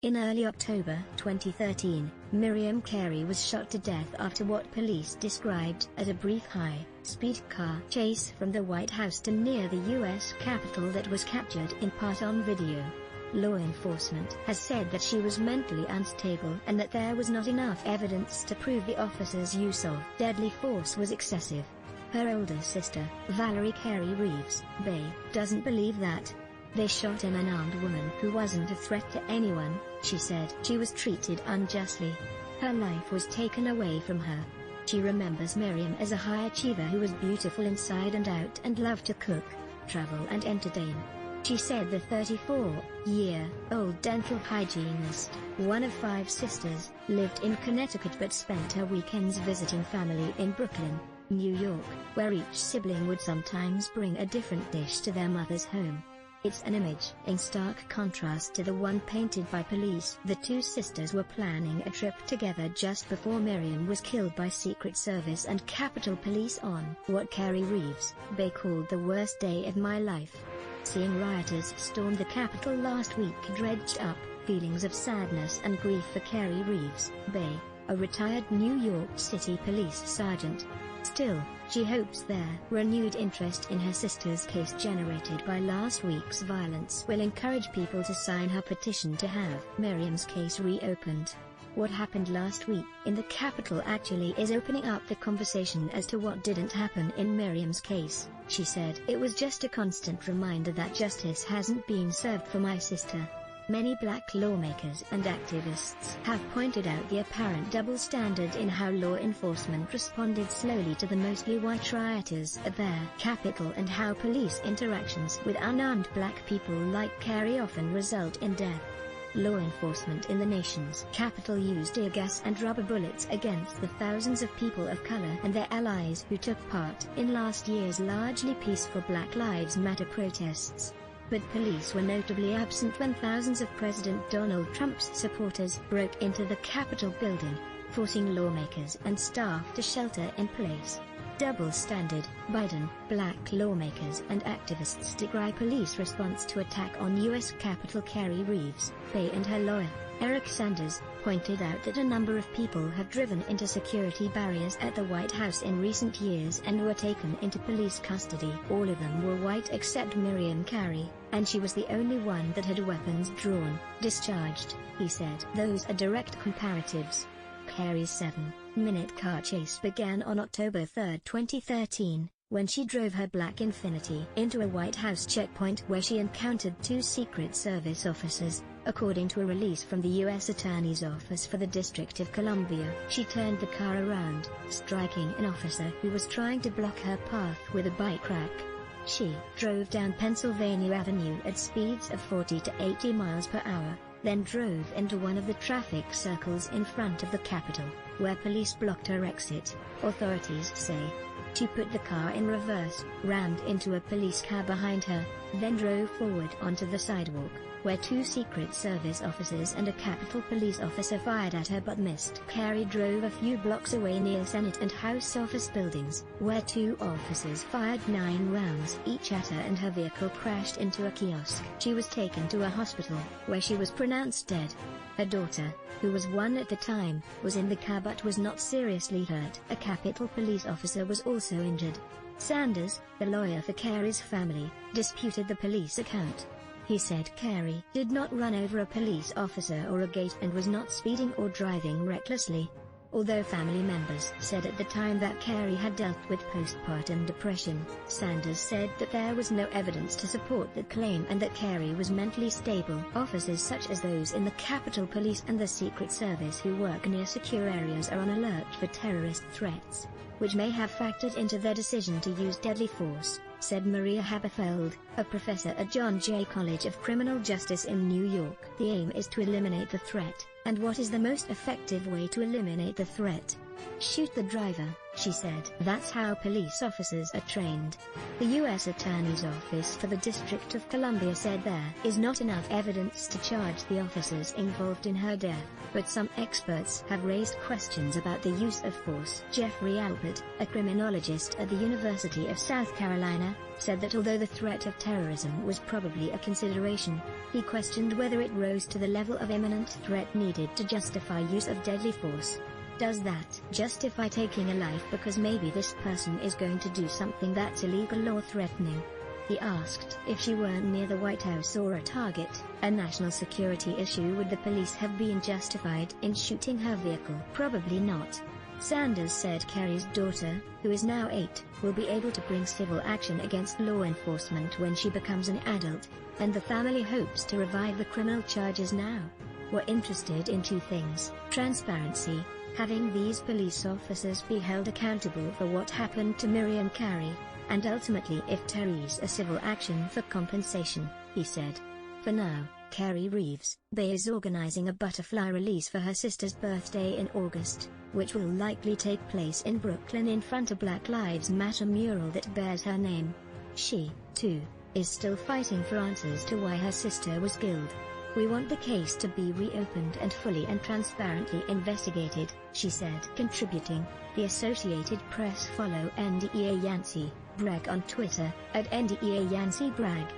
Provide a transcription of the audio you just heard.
In early October 2013, Miriam Carey was shot to death after what police described as a brief high-speed car chase from the White House to near the U.S. Capitol that was captured in part on video. Law enforcement has said that she was mentally unstable and that there was not enough evidence to prove the officers' use of deadly force was excessive. Her older sister, Valerie Carey Reeves, Bay, doesn't believe that. They shot an unarmed woman who wasn't a threat to anyone, she said. She was treated unjustly. Her life was taken away from her. She remembers Miriam as a high achiever who was beautiful inside and out and loved to cook, travel and entertain. She said the 34-year-old dental hygienist, one of 5 sisters, lived in Connecticut but spent her weekends visiting family in Brooklyn, New York, where each sibling would sometimes bring a different dish to their mother's home. It's an image in stark contrast to the one painted by police. The 2 sisters were planning a trip together just before Miriam was killed by Secret Service and Capitol Police on what Carey Reeves, Bay, called the worst day of my life. Seeing rioters storm the Capitol last week dredged up feelings of sadness and grief for Carey Reeves, Bay, a retired New York City police sergeant. Still, she hopes their renewed interest in her sister's case generated by last week's violence will encourage people to sign her petition to have Miriam's case reopened. What happened last week in the Capitol actually is opening up the conversation as to what didn't happen in Miriam's case, she said. It was just a constant reminder that justice hasn't been served for my sister. Many black lawmakers and activists have pointed out the apparent double standard in how law enforcement responded slowly to the mostly white rioters at their Capitol and how police interactions with unarmed black people like Carey often result in death. Law enforcement in the nation's capital used tear gas and rubber bullets against the thousands of people of color and their allies who took part in last year's largely peaceful Black Lives Matter protests. But police were notably absent when thousands of President Donald Trump's supporters broke into the Capitol building, forcing lawmakers and staff to shelter in place. Double standard. Biden, black lawmakers and activists decry police response to attack on U.S. Capitol. Carey Reeves, Bay, and her lawyer, Eric Sanders, pointed out that a number of people have driven into security barriers at the White House in recent years and were taken into police custody. All of them were white except Miriam Carey, and she was the only one that had weapons drawn, discharged, he said. Those are direct comparatives. Carey's 7-minute car chase began on October 3, 2013, when she drove her black Infiniti into a White House checkpoint where she encountered 2 Secret Service officers, according to a release from the U.S. Attorney's Office for the District of Columbia. She turned the car around, striking an officer who was trying to block her path with a bike rack. She drove down Pennsylvania Avenue at speeds of 40 to 80 miles per hour, then drove into one of the traffic circles in front of the Capitol, where police blocked her exit, authorities say. She put the car in reverse, rammed into a police car behind her, then drove forward onto the sidewalk, where 2 Secret Service officers and a Capitol Police officer fired at her but missed. Carey drove a few blocks away near Senate and House office buildings, where 2 officers fired 9 rounds each at her and her vehicle crashed into a kiosk. She was taken to a hospital, where she was pronounced dead. Her daughter, who was 1 at the time, was in the car but was not seriously hurt. A Capitol Police officer was also injured. Sanders, the lawyer for Carey's family, disputed the police account. He said Carey did not run over a police officer or a gate and was not speeding or driving recklessly. Although family members said at the time that Carey had dealt with postpartum depression, Sanders said that there was no evidence to support that claim and that Carey was mentally stable. Officers such as those in the Capitol Police and the Secret Service who work near secure areas are on alert for terrorist threats, which may have factored into their decision to use deadly force, said Maria Haberfeld, a professor at John Jay College of Criminal Justice in New York. The aim is to eliminate the threat, and what is the most effective way to eliminate the threat? Shoot the driver, she said. That's how police officers are trained. The U.S. Attorney's Office for the District of Columbia said there is not enough evidence to charge the officers involved in her death, but some experts have raised questions about the use of force. Jeffrey Alpert, a criminologist at the University of South Carolina, said that although the threat of terrorism was probably a consideration, he questioned whether it rose to the level of imminent threat needed to justify use of deadly force. Does that justify taking a life because maybe this person is going to do something that's illegal or threatening? He asked if she weren't near the White House or a target, a national security issue, would the police have been justified in shooting her vehicle? Probably not. Sanders said Carey's daughter, who is now 8, will be able to bring civil action against law enforcement when she becomes an adult, and the family hopes to revive the criminal charges now. We're interested in two things: transparency, having these police officers be held accountable for what happened to Miriam Carey, and ultimately if there is a civil action for compensation, he said. For now, Carey Reeves Bay is organizing a butterfly release for her sister's birthday in August, which will likely take place in Brooklyn in front of Black Lives Matter mural that bears her name. She, too, is still fighting for answers to why her sister was killed. We want the case to be reopened and fully and transparently investigated, she said. Contributing, The Associated Press. Follow NDEA Yancy Bragg on Twitter, @NDEA Yancy Bragg.